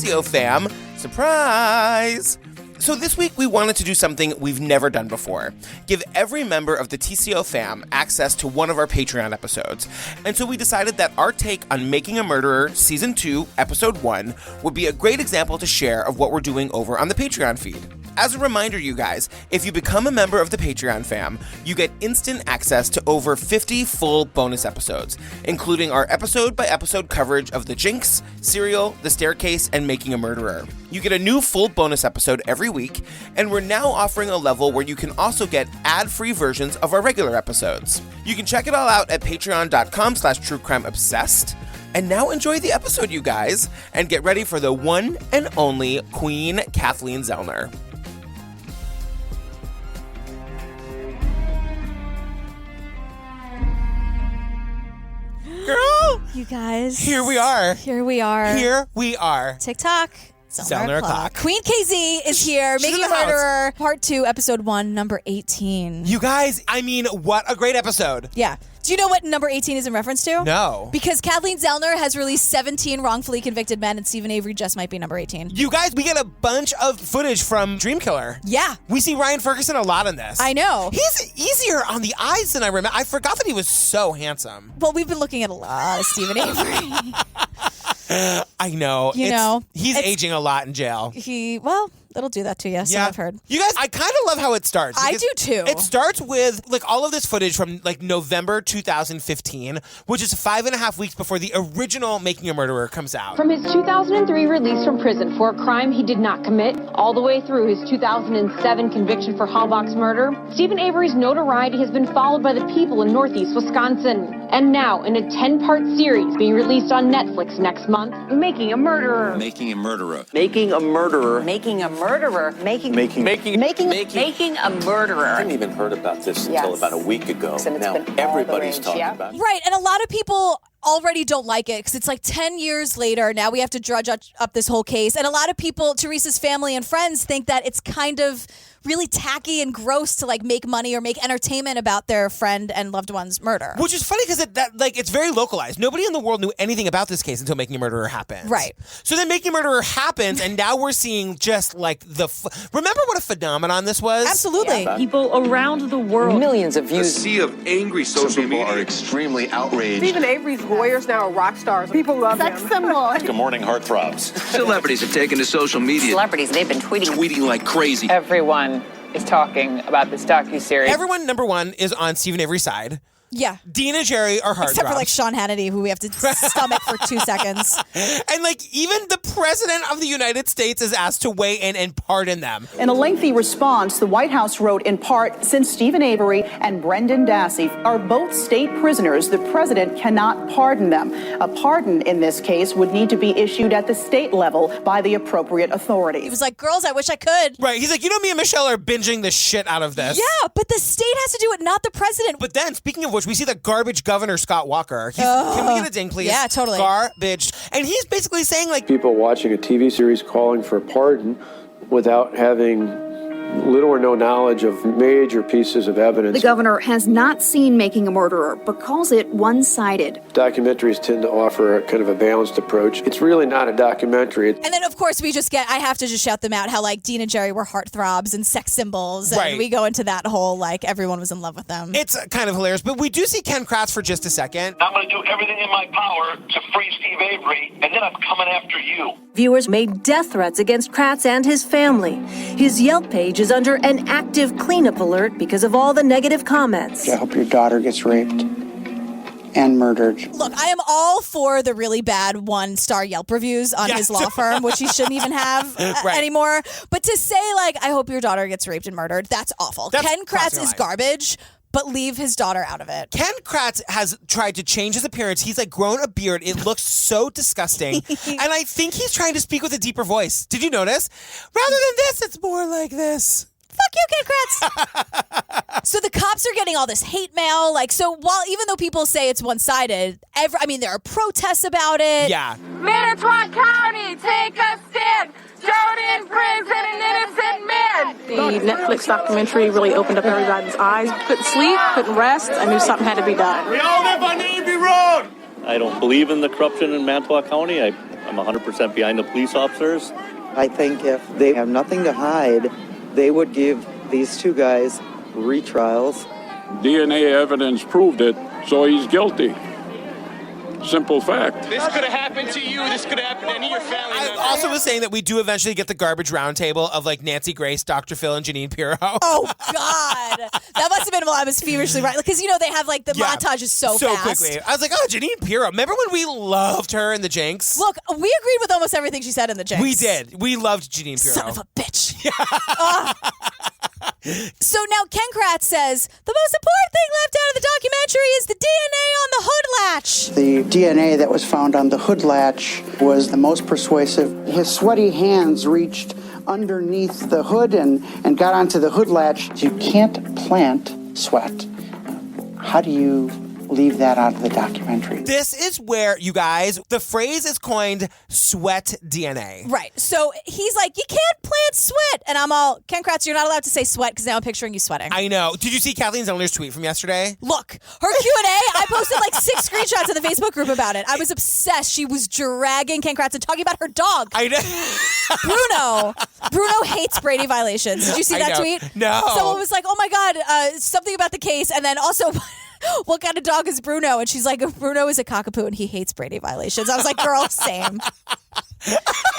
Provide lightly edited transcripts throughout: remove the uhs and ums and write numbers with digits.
TCO fam. Surprise! So this week we wanted to do something we've never done before. Give every member of the TCO fam access to one of our Patreon episodes. And so we decided that our take on Making a Murderer Season 2, Episode 1 would be a great example to share of what we're doing over on the Patreon feed. As a reminder, you guys, if you become a member of the Patreon fam, you get instant access to over 50 full bonus episodes, including our episode-by-episode coverage of The Jinx, Serial, The Staircase, and Making a Murderer. You get a new full bonus episode every week, and we're now offering a level where you can also get ad-free versions of our regular episodes. You can check it all out at patreon.com/truecrimeobsessed. And now enjoy the episode, you guys, and get ready for the one and only Queen Kathleen Zellner. Girl! You guys. Here we are. Here we are. Here we are. TikTok. Zellner o'clock. Queen KZ is here. She's Making in the house. Murderer, Part 2, Episode 1, number 18. You guys, I mean, what a great episode. Yeah. Do you know what number 18 is in reference to? No. Because Kathleen Zellner has released 17 wrongfully convicted men, and Stephen Avery just might be number 18. You guys, we get a bunch of footage from Dreamkiller. Yeah. We see Ryan Ferguson a lot in this. I know. He's easier on the eyes than I remember. I forgot that he was so handsome. Well, we've been looking at a lot of Stephen Avery. I know. He's aging a lot in jail. It'll do that to you, so I've heard. You guys, I kind of love how it starts. I do too. It starts with all of this footage from November 2015, which is 5.5 weeks before the original Making a Murderer comes out. From his 2003 release from prison for a crime he did not commit, all the way through his 2007 conviction for Halbach's murder, Stephen Avery's notoriety has been followed by the people in Northeast Wisconsin. And now, in a 10-part series being released on Netflix next month, Making a Murderer. Making a Murderer. Making a Murderer. Making a Murderer. Making a Murderer. I hadn't even heard about this until about a week ago. Now everybody's talking about it. Right, and a lot of people already don't like it because it's 10 years later. Now we have to drudge up this whole case. And a lot of people, Teresa's family and friends, think that it's kind of really tacky and gross to make money or make entertainment about their friend and loved one's murder. Which is funny because it's very localized. Nobody in the world knew anything about this case until Making a Murderer happened. Right. So then Making a Murderer happens, and now we're seeing just remember what a phenomenon this was? Absolutely. Yeah, people around the world. Millions of A views. sea of angry social media are extremely outraged. Stephen Avery's lawyers now are rock stars. People love him. Good morning, heartthrobs. Celebrities have taken to social media. Celebrities, they've been Tweeting like crazy. Everyone is talking about this docuseries. Everyone, number one, is on Stephen Avery's side. Yeah. Dean and Jerry are heartthrobs. Except for Sean Hannity, who we have to stomach for 2 seconds. And even the President of the United States is asked to weigh in and pardon them. In a lengthy response, the White House wrote in part, since Stephen Avery and Brendan Dassey are both state prisoners, the president cannot pardon them. A pardon in this case would need to be issued at the state level by the appropriate authorities. He was like, girls, I wish I could. Right. He's like, me and Michelle are binging the shit out of this. Yeah, but the state has to do it, not the president. But then, speaking of which, we see the garbage governor, Scott Walker. Can we get a ding, please? Yeah, totally. Garbage. And he's basically saying, people watching a TV series calling for a pardon without having little or no knowledge of major pieces of evidence. The governor has not seen Making a Murderer, but calls it one-sided. Documentaries tend to offer a kind of a balanced approach. It's really not a documentary. And then, of course, I have to just shout them out, how Dean and Jerry were heartthrobs and sex symbols. And right. We go into that whole, everyone was in love with them. It's kind of hilarious, but we do see Ken Kratz for just a second. I'm going to do everything in my power to free Steve Avery, and then I'm coming after you. Viewers made death threats against Kratz and his family. His Yelp page is under an active cleanup alert because of all the negative comments. I hope your daughter gets raped and murdered. Look, I am all for the really bad 1-star Yelp reviews on his law firm, which he shouldn't even have anymore. But to say, I hope your daughter gets raped and murdered, that's awful. Ken Kratz is garbage, but leave his daughter out of it. Ken Kratz has tried to change his appearance. He's grown a beard. It looks so disgusting. And I think he's trying to speak with a deeper voice. Did you notice? Rather than this, it's more like this. Fuck you, Ken Kratz. So the cops are getting all this hate mail. Even though people say it's one-sided, there are protests about it. Yeah. Manitowoc County, take a stand. Don't imprison an innocent man. The Netflix documentary really opened up everybody's eyes. Couldn't sleep, couldn't rest. I knew something had to be done. We all live on Navy Road. I don't believe in the corruption in Manitowoc County. I'm I'm 100% behind the police officers. I think if they have nothing to hide, they would give these two guys retrials. DNA evidence proved it, so he's guilty. Simple fact. This could have happened to you. This could have happened to any of your family members. I also was saying that we do eventually get the garbage roundtable of like Nancy Grace, Dr. Phil, and Jeanine Pirro. Oh, God. That must have been while I was feverishly right. Because, they have like the montage is so fast. Quickly. I was like, oh, Jeanine Pirro. Remember when we loved her in the Jinx? Look, we agreed with almost everything she said in the Jinx. We did. We loved Jeanine Pirro. Son of a bitch. So now Ken Kratz says, the most important thing left out of the documentary is the DNA on the hood latch. The DNA that was found on the hood latch was the most persuasive. His sweaty hands reached underneath the hood and got onto the hood latch. You can't plant sweat. How do you leave that out of the documentary? This is where, you guys, the phrase is coined sweat DNA. Right. So he's like, you can't plant sweat. And I'm all, Ken Kratz, you're not allowed to say sweat because now I'm picturing you sweating. I know. Did you see Kathleen Zellner's tweet from yesterday? Look, her Q&A, I posted like 6 screenshots in the Facebook group about it. I was obsessed. She was dragging Ken Kratz and talking about her dog. I know. Bruno hates Brady violations. Did you see that tweet? No. Someone was like, oh my God, something about the case. And then also... what kind of dog is Bruno? And she's like, Bruno is a cockapoo and he hates Brady violations. I was like, girl, same.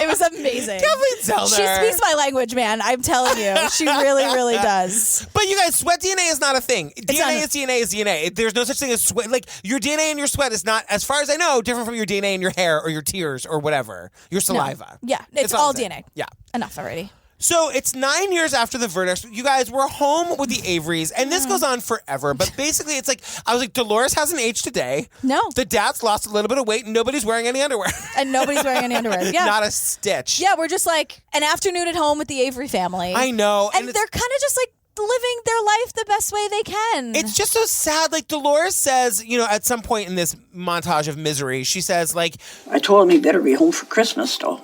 It was amazing. Kathleen Zellner. She speaks my language, man. I'm telling you. She really, really does. But you guys, sweat DNA is not a thing. DNA is DNA. There's no such thing as sweat. Like, your DNA in your sweat is not, as far as I know, different from your DNA in your hair or your tears or whatever. Your saliva. No. Yeah, it's all DNA. Yeah. Enough already. So it's 9 years after the verdict. You guys, we're home with the Averys, and this goes on forever. But basically, it's like, I was like, Dolores hasn't aged today. No. The dad's lost a little bit of weight, and nobody's wearing any underwear. And nobody's wearing any underwear. Yeah. Not a stitch. Yeah, we're just like an afternoon at home with the Avery family. I know. And they're kind of just like living their life the best way they can. It's just so sad. Like, Dolores says, at some point in this montage of misery, she says, like, I told him he better be home for Christmas, though.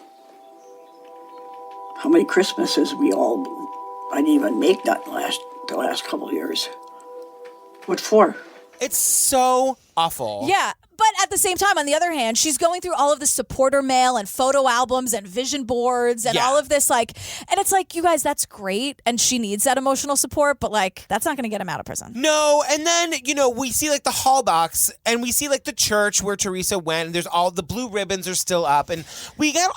How many Christmases I didn't even make that the last couple of years. What for? It's so awful. Yeah. But at the same time, on the other hand, she's going through all of the supporter mail and photo albums and vision boards and all of this, and it's like, you guys, that's great. And she needs that emotional support, but that's not going to get him out of prison. No. And then, we see the hall box and we see the church where Teresa went, and there's all the blue ribbons are still up. And we get,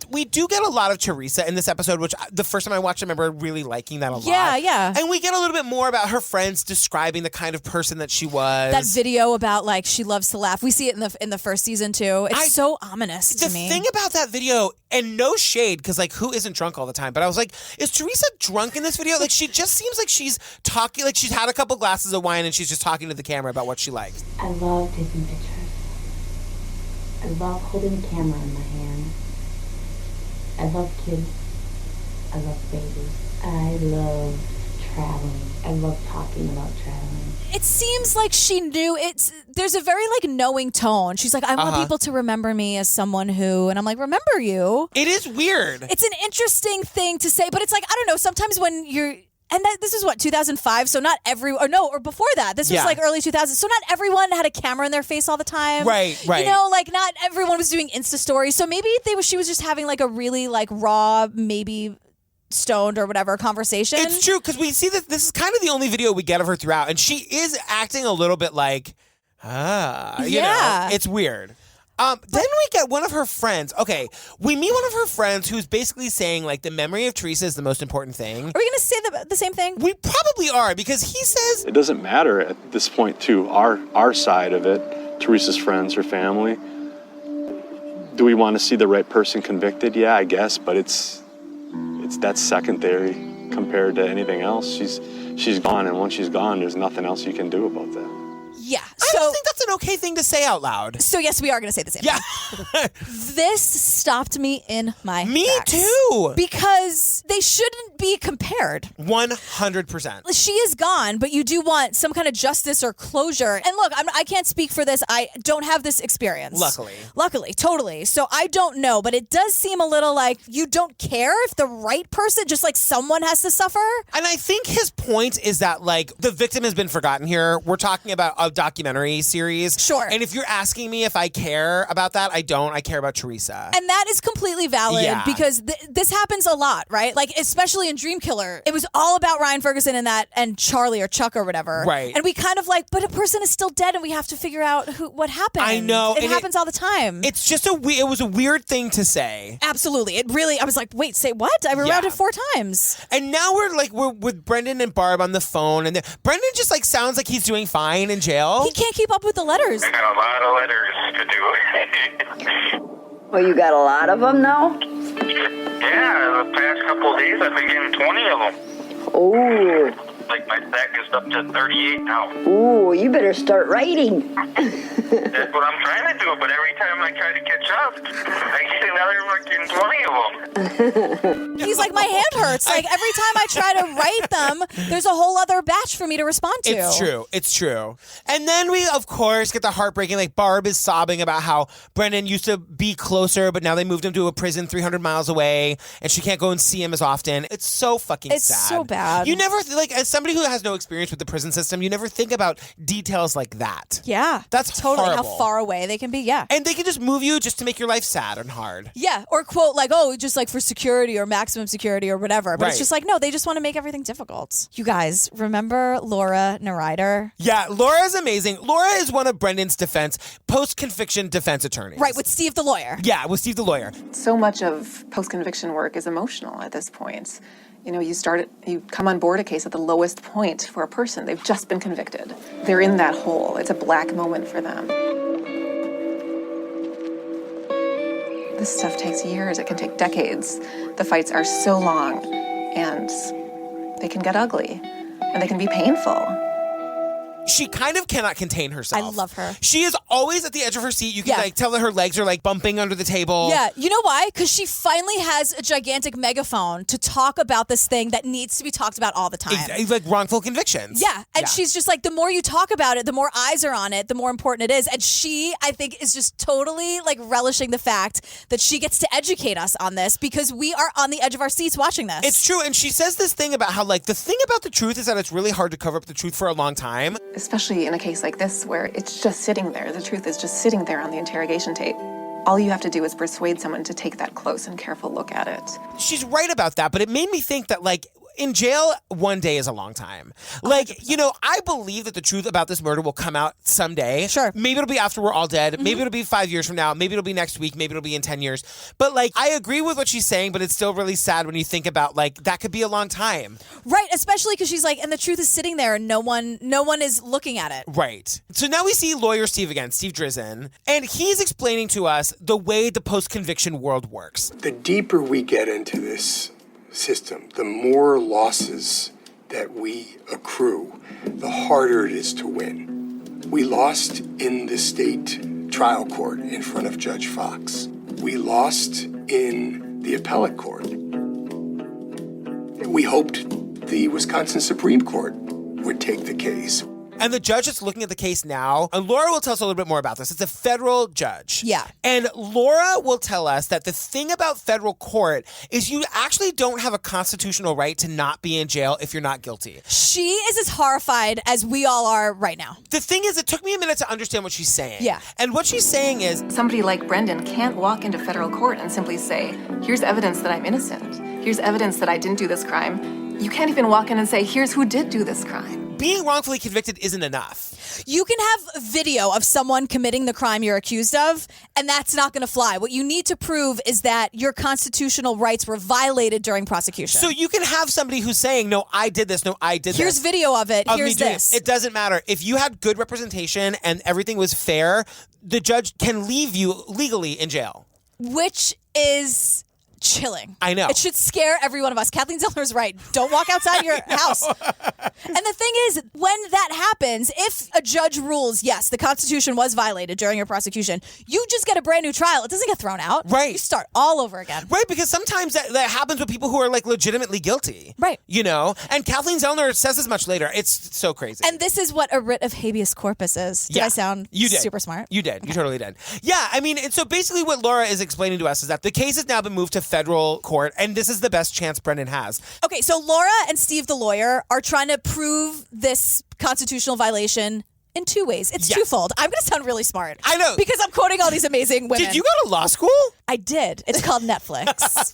we do get a lot of Teresa in this episode, which the first time I watched, I remember really liking that a lot. Yeah. And we get a little bit more about her friends describing the kind of person that she was. That video about she loves to laugh. We see it in the first season too. It's so ominous to me. The thing about that video, and no shade, because who isn't drunk all the time? But I was like, is Teresa drunk in this video? She just seems like she's talking, she's had a couple glasses of wine and she's just talking to the camera about what she likes. I love taking pictures. I love holding the camera in my hand. I love kids. I love babies. I love traveling. I love talking about traveling. It seems like she knew there's a very knowing tone. She's like, I want people to remember me as someone who, and I'm like, remember you. It is weird. It's an interesting thing to say, but it's I don't know, sometimes when you're, and this is 2005, so not or before that, this was early 2000s, so not everyone had a camera in their face all the time. Right. Not everyone was doing Insta stories, so maybe she was just having a really raw, maybe stoned or whatever conversation. It's true, because we see that this is kind of the only video we get of her throughout, and she is acting a little bit it's weird. Then we get one of her friends. Okay, we meet one of her friends who's basically saying the memory of Teresa is the most important thing. Are we going to say the same thing? We probably are, because he says it doesn't matter at this point to our side of it, Teresa's friends, her family. Do we want to see the right person convicted? Yeah, I guess, but that's secondary compared to anything else. She's gone, and once she's gone, there's nothing else you can do about that. Yeah. I don't think that's an okay thing to say out loud. So yes, we are going to say the same thing. This stopped me in my tracks. Too. Because they shouldn't be compared. 100%. She is gone, but you do want some kind of justice or closure. And look, I can't speak for this. I don't have this experience. Luckily, totally. So I don't know, but it does seem a little you don't care if the right person, just someone has to suffer. And I think his point is that the victim has been forgotten here. We're talking about documentary series. Sure. And if you're asking me if I care about that, I don't. I care about Teresa. And that is completely valid because this happens a lot, right? Like, especially in Dreamkiller, it was all about Ryan Ferguson and Charlie or Chuck or whatever. Right. And we kind of like, but a person is still dead and we have to figure out what happened. I know. It happens all the time. It's just it was a weird thing to say. Absolutely. I was like, wait, say what? I rewound it 4 times. And now we're with Brendan and Barb on the phone, and Brendan just like sounds like he's doing fine in jail. He can't keep up with the letters. I got a lot of letters to do. Well, you got a lot of them now? Yeah, the past couple of days I've been getting 20 of them. Oh. Like my stack is up to 38 now. Ooh, you better start writing. That's what I'm trying to do, but every time I try to catch up, I get another fucking 20 of them. He's like, my hand hurts. Like, every time I try to write them, there's a whole other batch for me to respond to. It's true. And then we, of course, get the heartbreaking, like, Barb is sobbing about how Brendan used to be closer, but now they moved him to a prison 300 miles away, and she can't go and see him as often. It's so fucking sad. It's so bad. You never, like, as somebody who has no experience with the prison system, you never think about details like that. Yeah. That's totally horrible. how far away they can be. Yeah. And they can just move you just to make your life sad and hard. Yeah. Or quote like, oh, just like for security or maximum security or whatever. But it's just like, no, they just want to make everything difficult. You guys, remember Laura Nereider? Yeah, Laura is amazing. Laura is one of Brendan's post-conviction defense attorneys. Right, with Steve the lawyer. Yeah, with Steve the lawyer. So much of post-conviction work is emotional at this point. You know, you come on board a case at the lowest point for a person. They've just been convicted. They're in that hole. It's a black moment for them. This stuff takes years. It can take decades. The fights are so long, and they can get ugly, and they can be painful. She kind of cannot contain herself. I love her. She is always at the edge of her seat. You can like tell that her legs are like bumping under the table. Yeah, you know why? Because she finally has a gigantic megaphone to talk about this thing that needs to be talked about all the time. Like wrongful convictions. Yeah, and she's just like, the more you talk about it, the more eyes are on it, the more important it is. And she, I think, is just totally like relishing the fact that she gets to educate us on this because we are on the edge of our seats watching this. It's true. And she says this thing about how like the thing about the truth is that it's really hard to cover up the truth for a long time. Especially in a case like this where it's just sitting there. The truth is just sitting there on the interrogation tape. All you have to do is persuade someone to take that close and careful look at it. She's right about that, but it made me think that like in jail, one day is a long time. Like, 100%. You know, I believe that the truth about this murder will come out someday. Sure. Maybe it'll be after we're all dead. Mm-hmm. Maybe it'll be 5 years from now. Maybe it'll be next week. Maybe it'll be in 10 years. But like, I agree with what she's saying, but it's still really sad when you think about like, that could be a long time. Right. Especially because she's like, and the truth is sitting there and no one is looking at it. Right. So now we see lawyer Steve again, Steve Drizin, and he's explaining to us the way the post-conviction world works. The deeper we get into this system, the more losses that we accrue, the harder it is to win. We lost in the state trial court in front of Judge Fox. We lost in the appellate court. We hoped the Wisconsin Supreme Court would take the case. And the judge that's looking at the case now, and Laura will tell us a little bit more about this. It's a federal judge. Yeah. And Laura will tell us that the thing about federal court is you actually don't have a constitutional right to not be in jail if you're not guilty. She is as horrified as we all are right now. The thing is, it took me a minute to understand what she's saying. Yeah. And what she's saying is... Somebody like Brendan can't walk into federal court and simply say, here's evidence that I'm innocent. Here's evidence that I didn't do this crime. You can't even walk in and say, here's who did do this crime. Being wrongfully convicted isn't enough. You can have video of someone committing the crime you're accused of, and that's not going to fly. What you need to prove is that your constitutional rights were violated during prosecution. So you can have somebody who's saying, no, I did this, no, I did this. Here's video of it, here's this. It doesn't matter. If you had good representation and everything was fair, the judge can leave you legally in jail. Which is... chilling. I know. It should scare every one of us. Kathleen Zellner's right. Don't walk outside your house. And the thing is, when that happens, if a judge rules, yes, the Constitution was violated during your prosecution, you just get a brand new trial. It doesn't get thrown out. Right. You start all over again. Right, because sometimes that happens with people who are like legitimately guilty. Right. You know? And Kathleen Zellner says as much later. It's so crazy. And this is what a writ of habeas corpus is. Did I sound super smart? You did. Okay. You totally did. Yeah, I mean, and so basically what Laura is explaining to us is that the case has now been moved to federal court, and this is the best chance Brendan has. Okay, so Laura and Steve the lawyer are trying to prove this constitutional violation in 2 ways. It's twofold. I'm going to sound really smart. I know. Because I'm quoting all these amazing women. Did you go to law school? I did. It's called Netflix.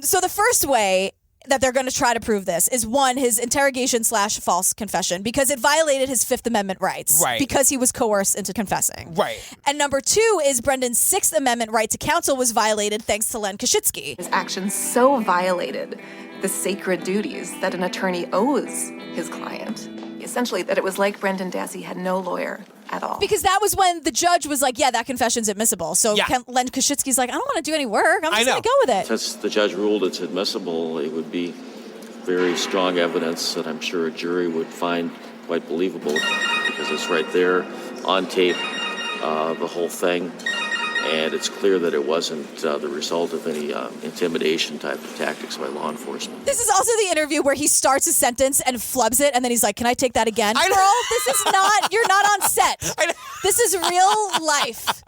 So the first way that they're going to try to prove this is, one, his interrogation / false confession, because it violated his Fifth Amendment rights. Right. Because he was coerced into confessing. Right. And number 2 is Brendan's Sixth Amendment right to counsel was violated thanks to Len Kaschitsky. His actions so violated the sacred duties that an attorney owes his client. Essentially, that it was like Brendan Dassey had no lawyer at all. Because that was when the judge was like, yeah, that confession's admissible. So Len Kaschitsky's like, I don't want to do any work. I'm just going to go with it. Since the judge ruled it's admissible, it would be very strong evidence that I'm sure a jury would find quite believable, because it's right there on tape, the whole thing. And it's clear that it wasn't the result of any intimidation type of tactics by law enforcement. This is also the interview where he starts a sentence and flubs it, and then he's like, can I take that again? Girl, this is not, you're not on set. This is real life.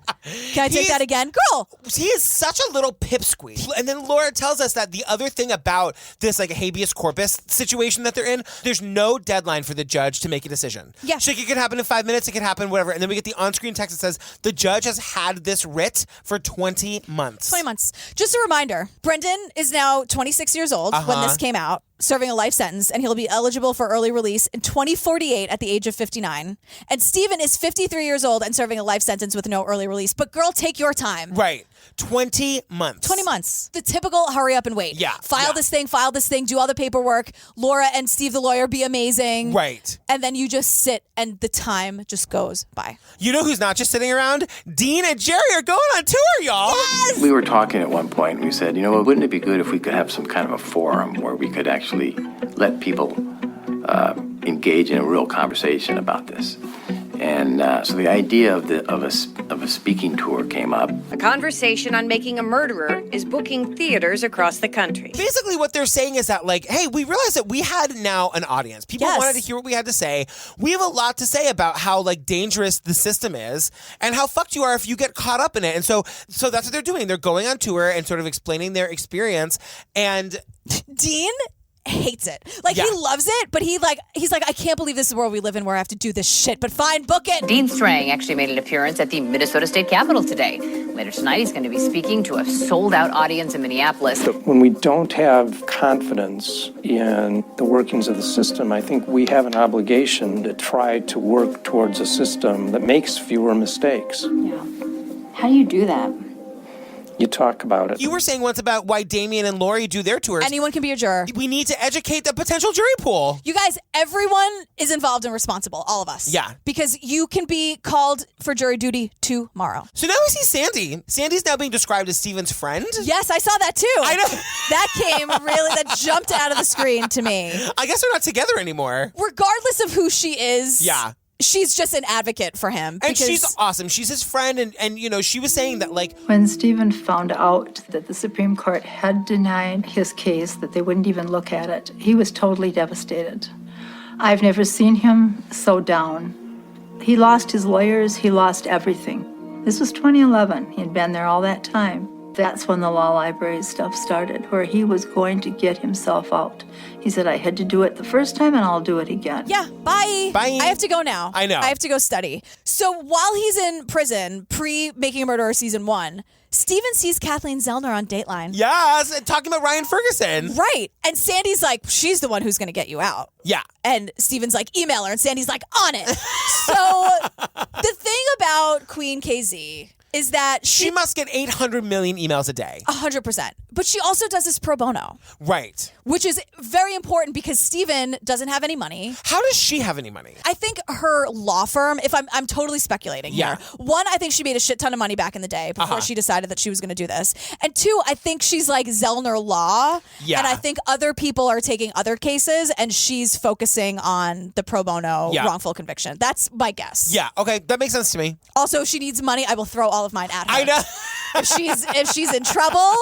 Can I take that again? Girl. He is such a little pipsqueak. And then Laura tells us that the other thing about this like habeas corpus situation that they're in, there's no deadline for the judge to make a decision. Yeah. So it could happen in 5 minutes, it could happen whatever. And then we get the on-screen text that says the judge has had this writ for 20 months. 20 months. Just a reminder, Brendan is now 26 years old when this came out, serving a life sentence, and he'll be eligible for early release in 2048 at the age of 59. And Stephen is 53 years old and serving a life sentence with no early release. But girl, take your time. Right. 20 months. 20 months. The typical hurry up and wait. Yeah. File this thing, do all the paperwork. Laura and Steve the lawyer be amazing. Right. And then you just sit and the time just goes by. You know who's not just sitting around? Dean and Jerry are going on tour, y'all. Yes! We were talking at one point, and we said, wouldn't it be good if we could have some kind of a forum where we could actually let people engage in a real conversation about this? And so the idea of a speaking tour came up. A conversation on making a murderer is booking theaters across the country. Basically what they're saying is that, like, hey, we realized that we had now an audience. People wanted to hear what we had to say. We have a lot to say about how, like, dangerous the system is and how fucked you are if you get caught up in it. And so that's what they're doing. They're going on tour and sort of explaining their experience. And Dean hates it. Like, he loves it, but he's like, I can't believe this is the world we live in where I have to do this shit, but fine, book it. Dean Strang actually made an appearance at the Minnesota State Capitol today. Later tonight, he's going to be speaking to a sold-out audience in Minneapolis. But when we don't have confidence in the workings of the system, I think we have an obligation to try to work towards a system that makes fewer mistakes. Yeah. How do you do that? You talk about it. You were saying once about why Damien and Lori do their tours. Anyone can be a juror. We need to educate the potential jury pool. You guys, everyone is involved and responsible, all of us. Yeah. Because you can be called for jury duty tomorrow. So now we see Sandy. Sandy's now being described as Steven's friend. Yes, I saw that too. I know. That jumped out of the screen to me. I guess they're not together anymore. Regardless of who she is. Yeah. She's just an advocate for him. And she's awesome. She's his friend. And she was saying that, like, when Stephen found out that the Supreme Court had denied his case, that they wouldn't even look at it, he was totally devastated. I've never seen him so down. He lost his lawyers. He lost everything. This was 2011. He had been there all that time. That's when the law library stuff started, where he was going to get himself out. He said, I had to do it the first time and I'll do it again. Yeah, bye. Bye. I have to go now. I know. I have to go study. So while he's in prison, pre-Making a Murderer season 1, Steven sees Kathleen Zellner on Dateline. Yes, talking about Ryan Ferguson. Right. And Sandy's like, she's the one who's going to get you out. Yeah. And Steven's like, email her. And Sandy's like, on it. So the thing about Queen KZ is that she must get 800 million emails a day. 100%. But she also does this pro bono. Right. Which is very important because Steven doesn't have any money. How does she have any money? I think her law firm, if I'm totally speculating here. One, I think she made a shit ton of money back in the day before she decided that she was going to do this. And two, I think she's like Zellner Law. Yeah. And I think other people are taking other cases and she's focusing on the pro bono wrongful conviction. That's my guess. Yeah, okay, that makes sense to me. Also, if she needs money, I will throw all of mine at her. I know. if she's in trouble.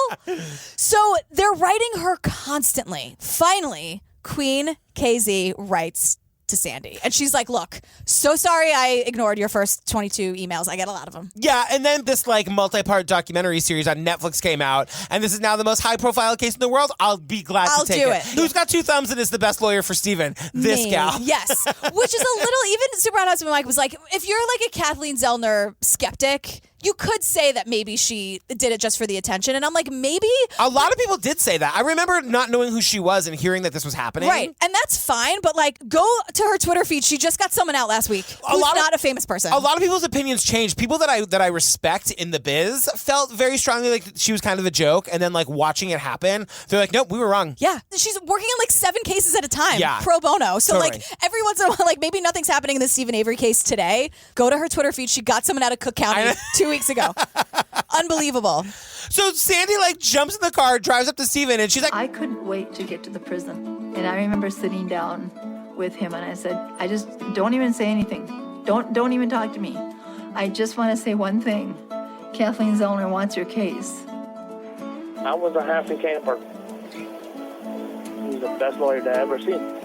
So they're writing her constantly. Finally, Queen KZ writes to Sandy. And she's like, look, so sorry I ignored your first 22 emails. I get a lot of them. Yeah, and then this like multi-part documentary series on Netflix came out, and this is now the most high-profile case in the world. I'll be glad to take do it. it. Who's got 2 thumbs and is the best lawyer for Steven? This Me. gal. Yes. Which is a little, even Super Hot Husband Mike was like, if you're like a Kathleen Zellner skeptic, you could say that maybe she did it just for the attention. And I'm like, maybe. A lot of people did say that. I remember not knowing who she was and hearing that this was happening. Right. And that's fine. But like, go to her Twitter feed. She just got someone out last week who's not a famous person. A lot of people's opinions changed. People that I respect in the biz felt very strongly like she was kind of a joke. And then like watching it happen, they're like, nope, we were wrong. Yeah. She's working on like 7 cases at a time. Yeah. Pro bono. So Totally. like every once in a while, like maybe nothing's happening in the Stephen Avery case today. Go to her Twitter feed. She got someone out of Cook County 2 weeks ago. Unbelievable. So Sandy like jumps in the car, drives up to Steven, and she's like, I couldn't wait to get to the prison. And I remember sitting down with him and I said, I just don't even say anything. Don't even talk to me. I just want to say one thing. Kathleen Zellner wants your case. I was a happy camper. He's the best lawyer I ever seen.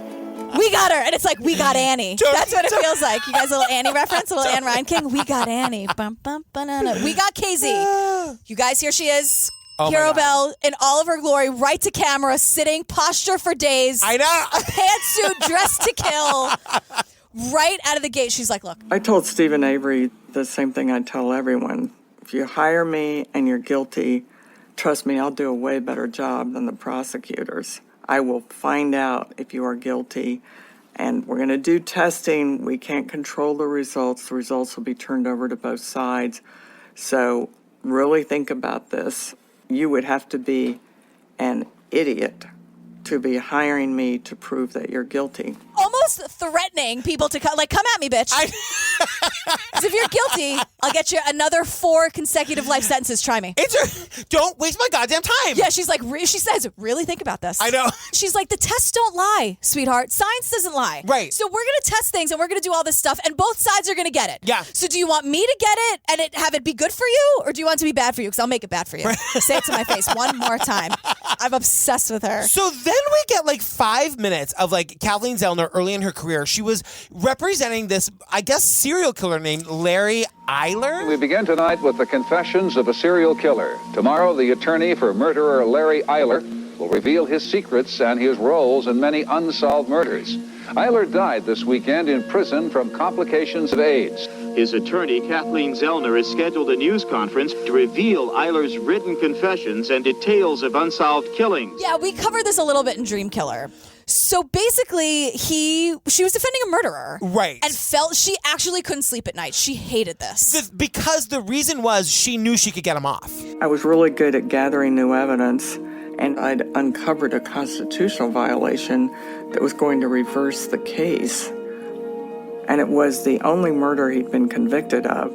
We got her. And it's like, we got Annie. That's what it feels like. You guys, a little Annie reference, a little Anne Ryan King. We got Annie. Bum, bum, banana. We got KZ. You guys, here she is. Oh my Hero God. Bell in all of her glory, right to camera, sitting, posture for days. I know. A pantsuit, dressed to kill. Right out of the gate, she's like, look. I told Stephen Avery the same thing I tell everyone. If you hire me and you're guilty, trust me, I'll do a way better job than the prosecutors. I will find out if you are guilty, and we're going to do testing. We can't control the results. The results will be turned over to both sides. So really think about this. You would have to be an idiot to be hiring me to prove that you're guilty. Almost threatening people to come at me, bitch. Because if you're guilty, I'll get you another 4 consecutive life sentences. Try me. Don't waste my goddamn time. Yeah, she's like, she says, really think about this. I know. She's like, the tests don't lie, sweetheart. Science doesn't lie. Right. So we're going to test things and we're going to do all this stuff and both sides are going to get it. Yeah. So do you want me to get it and have it be good for you, or do you want it to be bad for you? Because I'll make it bad for you. Say it to my face one more time. I'm obsessed with her. So then we get like 5 minutes of like Kathleen Zellner early in her career. She was representing this, I guess, serial killer named Larry Eiler. We begin tonight with the confessions of a serial killer. Tomorrow, the attorney for murderer Larry Eiler will reveal his secrets and his roles in many unsolved murders. Eiler died this weekend in prison from complications of AIDS. His attorney, Kathleen Zellner, has scheduled a news conference to reveal Eiler's written confessions and details of unsolved killings. Yeah, we covered this a little bit in Dream Killer. So basically, she was defending a murderer. Right. And felt she actually couldn't sleep at night. She hated this. Because the reason was she knew she could get him off. I was really good at gathering new evidence, and I'd uncovered a constitutional violation that was going to reverse the case. And it was the only murder he'd been convicted of.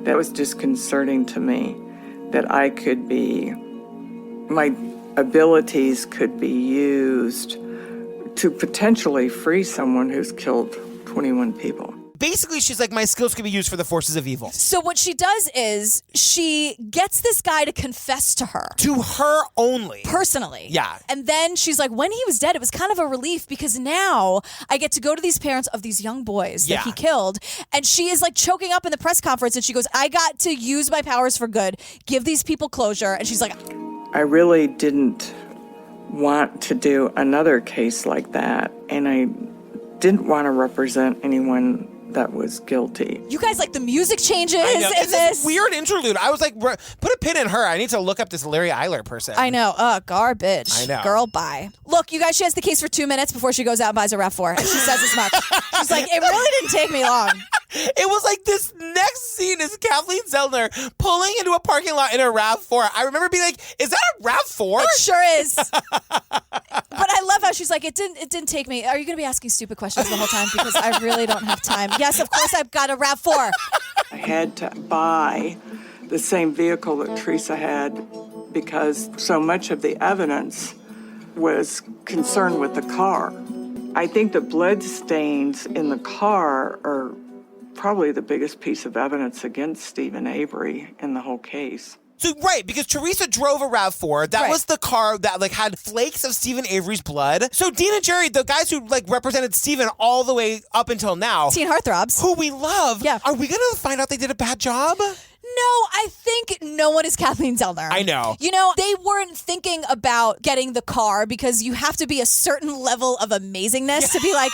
That was disconcerting to me, that my abilities could be used to potentially free someone who's killed 21 people. Basically, she's like, my skills could be used for the forces of evil. So what she does is she gets this guy to confess to her. To her only. Personally. Yeah. And then she's like, when he was dead, it was kind of a relief because now I get to go to these parents of these young boys that he killed. And she is like choking up in the press conference and she goes, I got to use my powers for good, give these people closure. And she's like, I really didn't want to do another case like that. And I didn't want to represent anyone that was guilty. you guys, like the music changes I know. in It's this. a weird interlude. I was like, put a pin in her. I need to look up this Larry Eiler person. I know. Garbage. I know. Girl, bye. Look, you guys, she has the case for 2 minutes before she goes out and buys a RAV4. And she says as much. She's like, it really didn't take me long. It was like this next scene is Kathleen Zellner pulling into a parking lot in a RAV4. I remember being like, is that a RAV4? It sure is. But I love how she's like, it didn't take me. Are you going to be asking stupid questions the whole time? Because I really don't have time. Yes, of course I've got a RAV4. I had to buy the same vehicle that Teresa had because so much of the evidence was concerned with the car. I think the blood stains in the car are probably the biggest piece of evidence against Stephen Avery in the whole case. So, right, because Teresa drove a RAV4. That was the car that, like, had flakes of Stephen Avery's blood. So Dean and Jerry, the guys who, like, represented Stephen all the way up until now. Teen Heartthrobs. Who we love. Yeah. Are we going to find out they did a bad job? No, I think no one is Kathleen Zellner. I know. You know, they weren't thinking about getting the car because you have to be a certain level of amazingness to be like,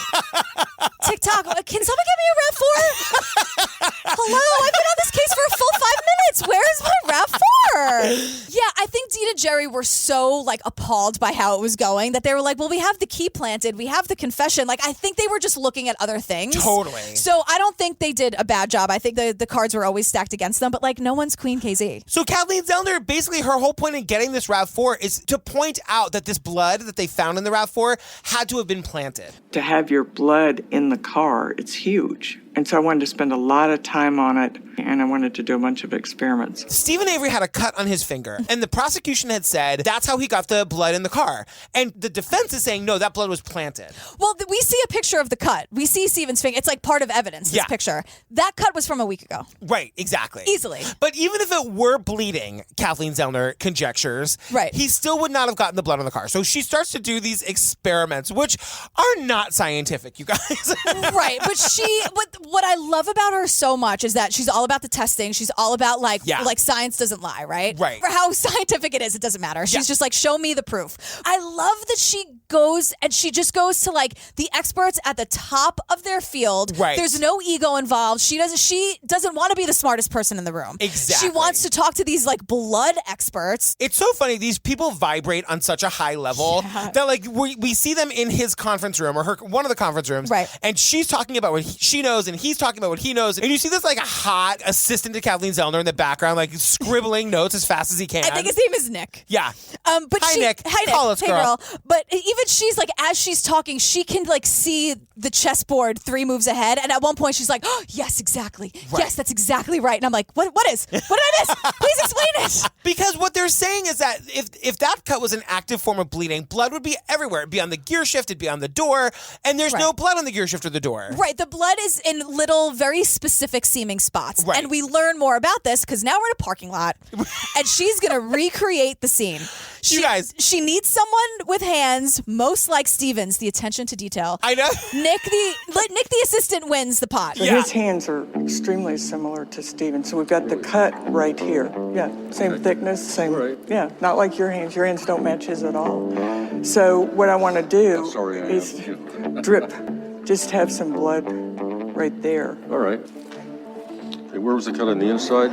TikTok, can someone get me a RAV4? Hello, I've been on this case for a full 5 minutes. Where is my RAV4? Yeah, I think Dean and Jerry were so, like, appalled by how it was going that they were like, well, we have the key planted. We have the confession. Like, I think they were just looking at other things. Totally. So I don't think they did a bad job. I think the cards were always stacked against them. But, like, no one's Queen KZ. So Kathleen Zellner, basically her whole point in getting this RAV4 is to point out that this blood that they found in the RAV4 had to have been planted. To have your blood in the car, it's huge. And so I wanted to spend a lot of time on it, and I wanted to do a bunch of experiments. Stephen Avery had a cut on his finger, and the prosecution had said that's how he got the blood in the car. And the defense is saying, no, that blood was planted. Well, we see a picture of the cut. We see Stephen's finger. It's like part of evidence, this picture. That cut was from a week ago. Right, exactly. Easily. But even if it were bleeding, Kathleen Zellner conjectures, he still would not have gotten the blood on the car. So she starts to do these experiments, which are not scientific, you guys. Right, but what I love about her so much is that she's all about the testing. She's all about like science doesn't lie, right? Right. For how scientific it is, it doesn't matter. She's just like, show me the proof. I love that she goes to like the experts at the top of their field. Right. There's no ego involved. She doesn't want to be the smartest person in the room. Exactly. She wants to talk to these like blood experts. It's so funny. These people vibrate on such a high level that like we see them in his conference room or one of the conference rooms. Right. And she's talking about what she knows and he's talking about what he knows. And you see this like a hot assistant to Kathleen Zellner in the background, like scribbling notes as fast as he can. I think his name is Nick. Yeah. But Hi, Nick. Hi, Nick. Call us, hey, girl. But even she's like, as she's talking, she can like see the chessboard 3 moves ahead. And at one point she's like, oh, yes, exactly. Right. Yes, that's exactly right. And I'm like, what did I miss? Please explain it. Because what they're saying is that if that cut was an active form of bleeding, blood would be everywhere. It'd be on the gear shift, it'd be on the door, and there's no blood on the gear shift or the door. Right. The blood is in little, very specific seeming spots. Right. And we learn more about this because now we're in a parking lot and she's going to recreate the scene. You guys. She needs someone with hands, most like Stevens, the attention to detail. I know. Nick the assistant wins the pot. So his hands are extremely similar to Steven. So we've got the cut right here. Yeah, same thickness, same. Yeah, not like your hands. Your hands don't match his at all. So what I want to do is drip. Just have some blood right there. All right. Okay, where was the cut on the inside?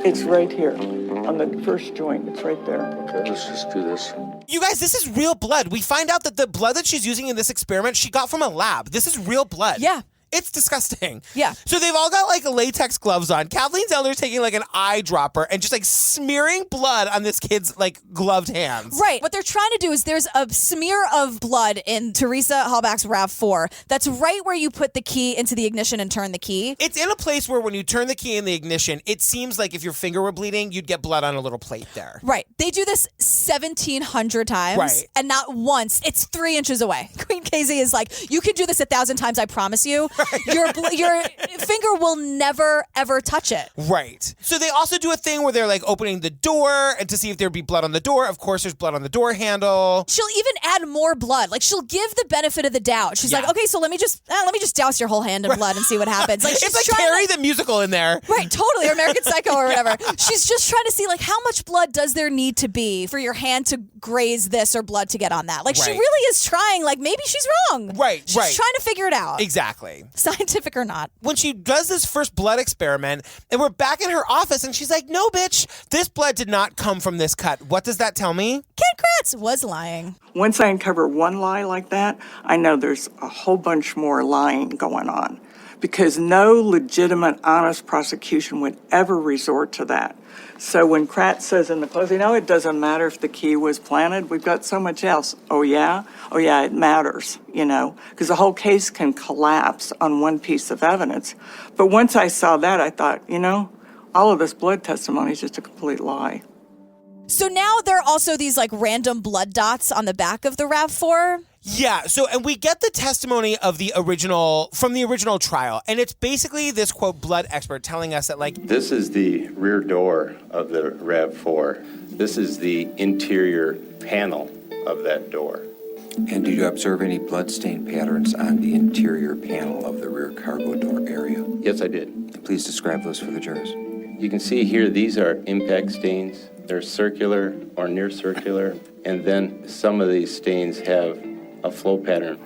It's right here on the first joint. It's right there. Okay, let's just do this. You guys, this is real blood. We find out that the blood that she's using in this experiment, she got from a lab. This is real blood. Yeah. It's disgusting. Yeah. So they've all got like latex gloves on. Kathleen Zellner's taking like an eyedropper and just like smearing blood on this kid's like gloved hands. Right. What they're trying to do is there's a smear of blood in Teresa Halbach's RAV4 that's right where you put the key into the ignition and turn the key. It's in a place where when you turn the key in the ignition, it seems like if your finger were bleeding, you'd get blood on a little plate there. Right. They do this 1,700 times. Right. And not once. It's 3 inches away. Queen KZ is like, you can do this 1,000 times, I promise you. Your finger will never, ever touch it. Right. So they also do a thing where they're like opening the door and to see if there'd be blood on the door. Of course, there's blood on the door handle. She'll even add more blood. Like she'll give the benefit of the doubt. She's like, okay, so let me just douse your whole hand in blood and see what happens. Like it's like Carrie the musical in there. Right, totally. Or American Psycho or whatever. She's just trying to see like how much blood does there need to be for your hand to graze this or blood to get on that. Like she really is trying. Like maybe she's wrong. Right. She's trying to figure it out. Exactly. Scientific or not. When she does this first blood experiment, and we're back in her office, and she's like, no, bitch, this blood did not come from this cut. What does that tell me? Ken Kratz was lying. Once I uncover one lie like that, I know there's a whole bunch more lying going on. Because no legitimate, honest prosecution would ever resort to that. So when Kratz says in the closing, it doesn't matter if the key was planted, we've got so much else. Oh, yeah? Oh, yeah, it matters, because the whole case can collapse on one piece of evidence. But once I saw that, I thought, all of this blood testimony is just a complete lie. So now there are also these like random blood dots on the back of the RAV4. Yeah, and we get the testimony of from the original trial, and it's basically this, quote, blood expert telling us that, like... This is the rear door of the RAV4. This is the interior panel of that door. And did you observe any bloodstain patterns on the interior panel of the rear cargo door area? Yes, I did. Please describe those for the jurors. You can see here, these are impact stains. They're circular or near circular, and then some of these stains have a flow pattern.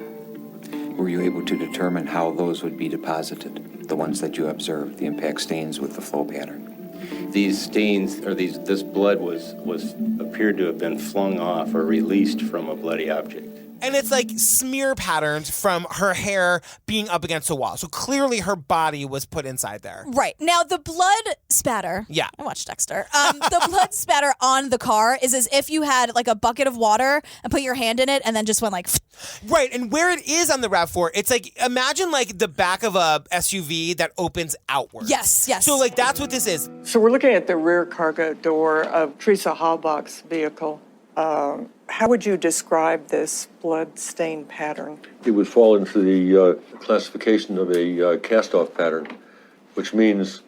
Were you able to determine how those would be deposited? The ones that you observed, the impact stains with the flow pattern? These stains, or this blood was appeared to have been flung off or released from a bloody object. And it's like smear patterns from her hair being up against the wall. So clearly her body was put inside there. Right. Now, the blood spatter. Yeah. I watched Dexter. The blood spatter on the car is as if you had like a bucket of water and put your hand in it and then just went like... Right. And where it is on the RAV4, it's like, imagine like the back of a SUV that opens outward. Yes. So like that's what this is. So we're looking at the rear cargo door of Teresa Halbach's vehicle. How would you describe this blood stain pattern? It would fall into the classification of a cast-off pattern, which means,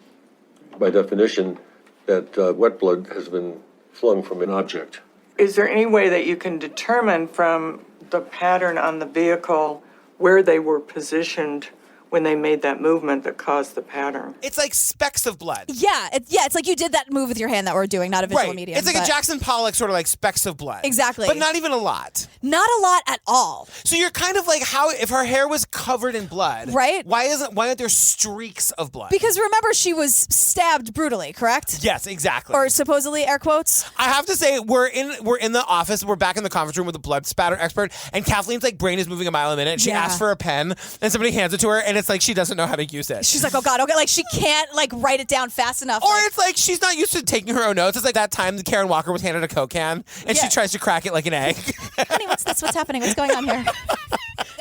by definition, that wet blood has been flung from an object. Is there any way that you can determine from the pattern on the vehicle where they were positioned when they made that movement that caused the pattern? It's like specks of blood. Yeah, it's like you did that move with your hand that we're doing, not a visual medium. It's like a Jackson Pollock sort of like specks of blood. Exactly. But not even a lot. Not a lot at all. So you're kind of like, how if her hair was covered in blood, right? Why aren't there streaks of blood? Because remember, she was stabbed brutally, correct? Yes, exactly. Or supposedly, air quotes. I have to say, we're in the office. We're back in the conference room with the blood spatter expert, and Kathleen's like brain is moving a mile a minute. She asks for a pen, and somebody hands it to her, and it's like she doesn't know how to use it. She's like, oh God, okay, like she can't like write it down fast enough. Or it's like she's not used to taking her own notes. It's like that time Karen Walker was handed a Coke can, and she tries to crack it like an egg. Honey, what's this? What's happening? What's going on here?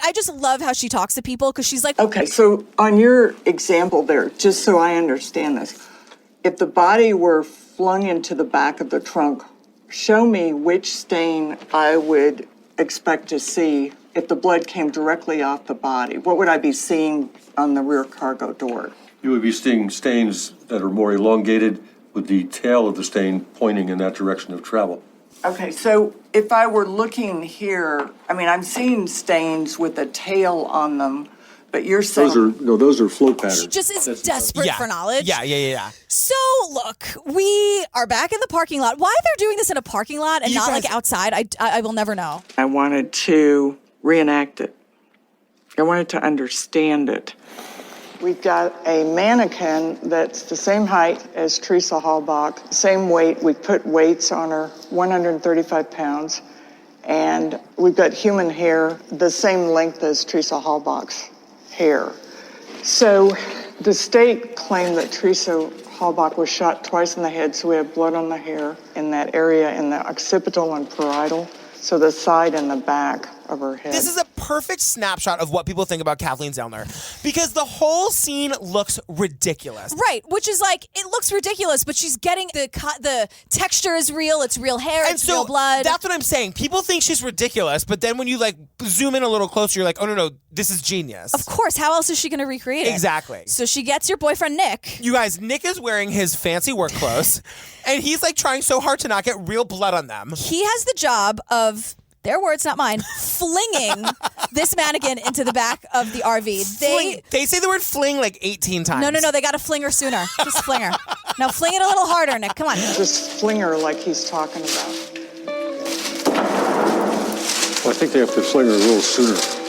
I just love how she talks to people because she's like... Okay, so on your example there, just so I understand this, if the body were flung into the back of the trunk, show me which stain I would expect to see if the blood came directly off the body. What would I be seeing on the rear cargo door? You would be seeing stains that are more elongated with the tail of the stain pointing in that direction of travel. Okay, so if I were looking here, I mean, I'm seeing stains with a tail on them, but you're saying... Those are flow patterns. She just is desperate for knowledge. Yeah. So, look, we are back in the parking lot. Why they're doing this in a parking lot and not like outside, I will never know. I wanted to reenact it. I wanted to understand it. We've got a mannequin that's the same height as Teresa Halbach, same weight. We put weights on her, 135 pounds. And we've got human hair the same length as Teresa Halbach's hair. So the state claimed that Teresa Halbach was shot twice in the head, so we have blood on the hair in that area, in the occipital and parietal, so the side and the back of her head. This is a perfect snapshot of what people think about Kathleen Zellner, because the whole scene looks ridiculous. Right, which is like, it looks ridiculous, but she's getting the texture is real, it's real hair, And it's so real blood. that's what I'm saying. People think she's ridiculous, but then when you like zoom in a little closer, you're like, oh no, this is genius. Of course, how else is she going to recreate it? Exactly. So she gets your boyfriend, Nick. You guys, Nick is wearing his fancy work clothes, and he's like trying so hard to not get real blood on them. He has the job of, their words, not mine, flinging this mannequin into the back of the RV. They say the word fling like 18 times. No, they got to fling her sooner. Just fling her. Now fling it a little harder, Nick. Come on. Just fling her like he's talking about. Well, I think they have to fling her a little sooner.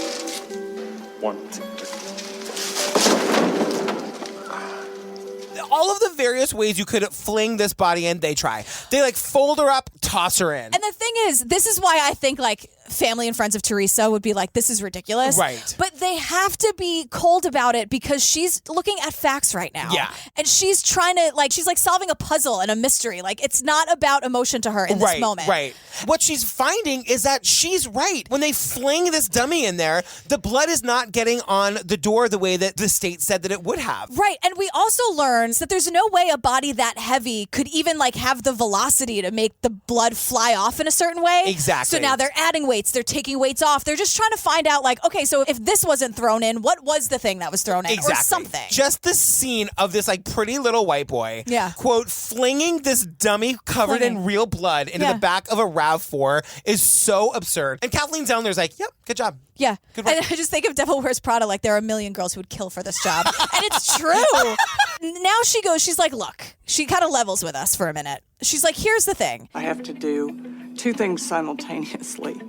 All of the various ways you could fling this body in, they try. They like fold her up, toss her in. And the thing is, this is why I think like family and friends of Teresa would be like, this is ridiculous. Right. But they have to be cold about it because she's looking at facts right now. Yeah. And she's trying to she's like solving a puzzle and a mystery. Like it's not about emotion to her in this moment. Right. What she's finding is that she's right. When they fling this dummy in there, the blood is not getting on the door the way that the state said that it would have. Right. And we also learned that there's no way a body that heavy could even like have the velocity to make the blood fly off in a certain way. Exactly. So now they're adding weight weights. They're taking weights off. They're just trying to find out, like, okay, so if this wasn't thrown in, what was the thing that was thrown in? Exactly. Or something. Just the scene of this like pretty little white boy, Yeah. quote, flinging this dummy covered in real blood into Yeah. the back of a RAV4 is so absurd. And Kathleen Zellner's like, yep, good job. Yeah. And I just think of Devil Wears Prada, like there are a million girls who would kill for this job. And it's true. Now she goes, she's like, look, she kind of levels with us for a minute. She's like, here's the thing. I have to do two things simultaneously.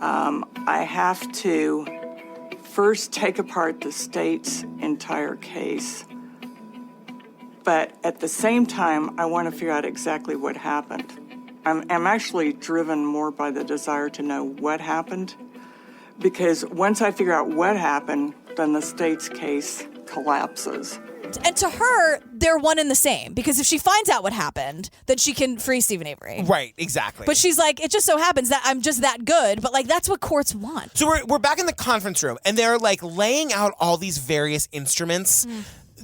I have to first take apart the state's entire case, but at the same time, I want to figure out exactly what happened. I'm actually driven more by the desire to know what happened, because once I figure out what happened, then the state's case collapses. And to her, they're one and the same, because if she finds out what happened, then she can free Stephen Avery. Right, exactly. But she's like, it just so happens that I'm just that good, but like that's what courts want. So we're back in the conference room, and they're like laying out all these various instruments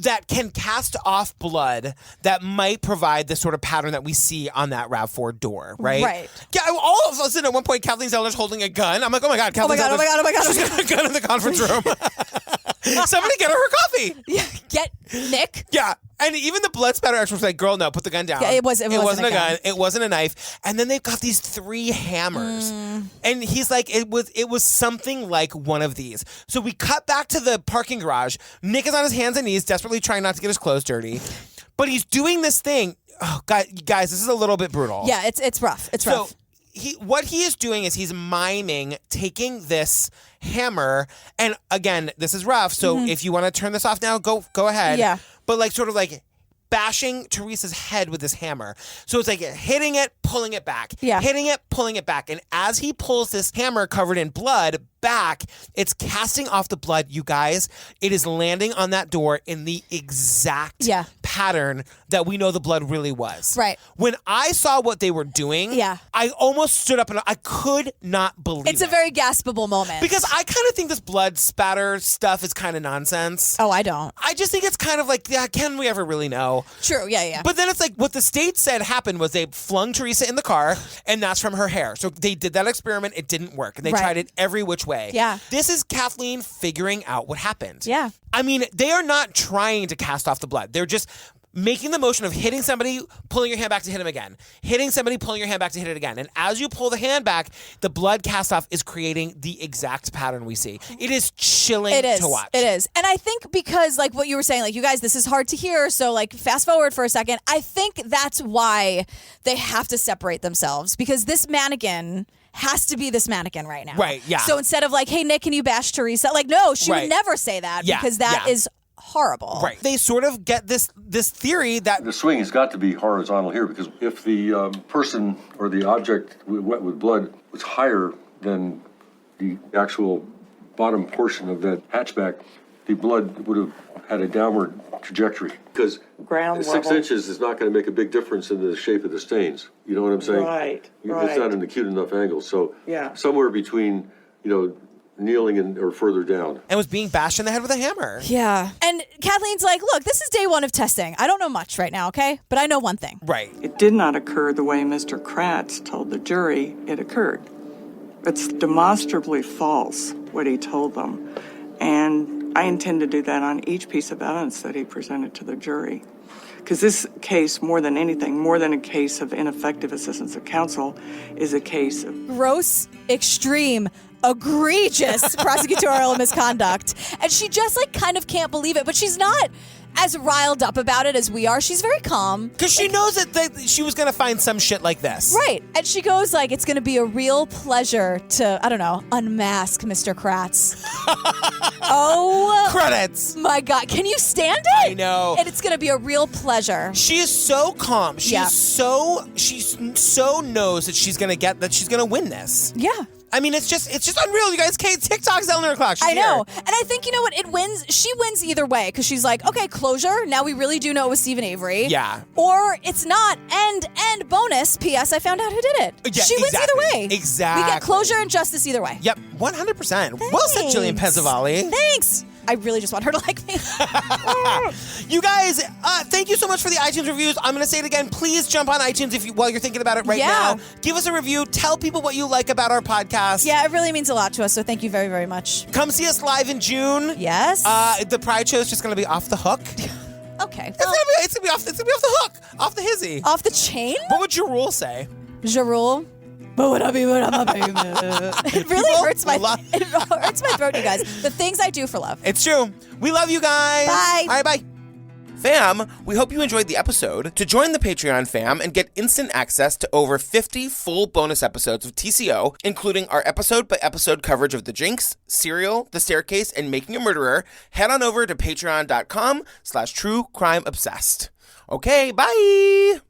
that can cast off blood that might provide the sort of pattern that we see on that RAV4 door, right? Right. Yeah, all of a sudden at one point, Kathleen Zellner's holding a gun. I'm like, oh my God, Kathleen Oh my God. She's got a gun in the conference room. Somebody get her coffee. Yeah, get Nick. Yeah. And even the blood spatter expert was like, girl, no, put the gun down. Yeah, it wasn't a a gun. gun. It wasn't a knife. And then they've got these 3 hammers. And he's like, it was something like one of these. So we cut back to the parking garage. Nick is on his hands and knees, desperately trying not to get his clothes dirty. But he's doing this thing. Oh, guys, this is a little bit brutal. Yeah, it's rough. It's rough. So what he is doing is he's miming taking this hammer, and again, this is rough, so if you want to turn this off now, go ahead. Yeah. But like sort of like bashing Teresa's head with this hammer. So it's like hitting it, pulling it back. Yeah. Hitting it, pulling it back. And as he pulls this hammer covered in blood back, it's casting off the blood, you guys. It is landing on that door in the exact pattern that we know the blood really was. Right. When I saw what they were doing, I almost stood up and I could not believe It's a very gaspable moment. because I kind of think this blood spatter stuff is kind of nonsense. Oh, I don't. I just think it's kind of like, yeah, can we ever really know? True, yeah. But then it's like what the state said happened was they flung Teresa in the car, and that's from her hair. So they did that experiment. It didn't work. And they Right. tried it every which way. Yeah. This is Kathleen figuring out what happened. Yeah. I mean, they are not trying to cast off the blood. They're just making the motion of hitting somebody, pulling your hand back to hit him again. Hitting somebody, pulling your hand back to hit it again. And as you pull the hand back, the blood cast off is creating the exact pattern we see. It is chilling to watch. It is. And I think because, like what you were saying, like, you guys, this is hard to hear, so, like, fast forward for a second. I think that's why they have to separate themselves, because this mannequin has to be this mannequin right now. Right, yeah. So instead of like, hey, Nick, can you bash Teresa? Like, no, she Right. would never say that, Yeah, because that yeah. is horrible. Right. They sort of get this theory that The swing has got to be horizontal here, because if the person or the object wet with blood was higher than the actual bottom portion of that hatchback, the blood would have had a downward trajectory. Because Ground 6 level. inches is not going to make a big difference in the shape of the stains. You know what I'm saying? Right, It's right. not an acute enough angle. So Yeah. somewhere between, kneeling and or further down. and was being bashed in the head with a hammer. Yeah. And Kathleen's like, look, this is day 1 of testing. I don't know much right now, okay? But I know one thing. Right. It did not occur the way Mr. Kratz told the jury it occurred. It's demonstrably false what he told them. And I intend to do that on each piece of evidence that he presented to the jury. Because this case, more than anything, more than a case of ineffective assistance of counsel, is a case of Gross, extreme, egregious prosecutorial misconduct. And she just, like, kind of can't believe it. But she's not as riled up about it as we are. She's very calm. Because she knows that she was going to find some shit like this. Right. And she goes like, it's going to be a real pleasure to, I don't know, unmask Mr. Kratz. Oh. Credits. My God. Can you stand it? I know. And it's going to be a real pleasure. She is so calm. She so knows that she's going to win this. Yeah. I mean, it's just unreal, you guys. TikTok's Zellner o'clock. She's I know. here. And I think, you know what, it wins. She wins either way, because she's like, okay, closure. Now we really do know it was Stephen Avery. Yeah. Or it's not. And bonus, P.S. I found out who did it. Yeah, she wins exactly. either way. Exactly. We get closure and justice either way. Yep, 100%. Well said, Jillian Pezzavali. Thanks. I really just want her to like me. You guys, thank you so much for the iTunes reviews. I'm going to say it again. Please jump on iTunes while you're thinking about it right now. Give us a review. Tell people what you like about our podcast. Yeah, it really means a lot to us, so thank you very, very much. Come see us live in June. Yes. The Pride show is just going to be off the hook. Okay. It's gonna be off the hook. Off the hizzy. Off the chain? What would Ja Rule say? Ja Rule? But what up, it really hurts my throat, you guys. The things I do for love. It's true. We love you guys. Bye. All right, bye. Fam, we hope you enjoyed the episode. To join the Patreon fam and get instant access to over 50 full bonus episodes of TCO, including our episode-by-episode coverage of The Jinx, Serial, The Staircase, and Making a Murderer, head on over to patreon.com/truecrimeobsessed. Okay, bye!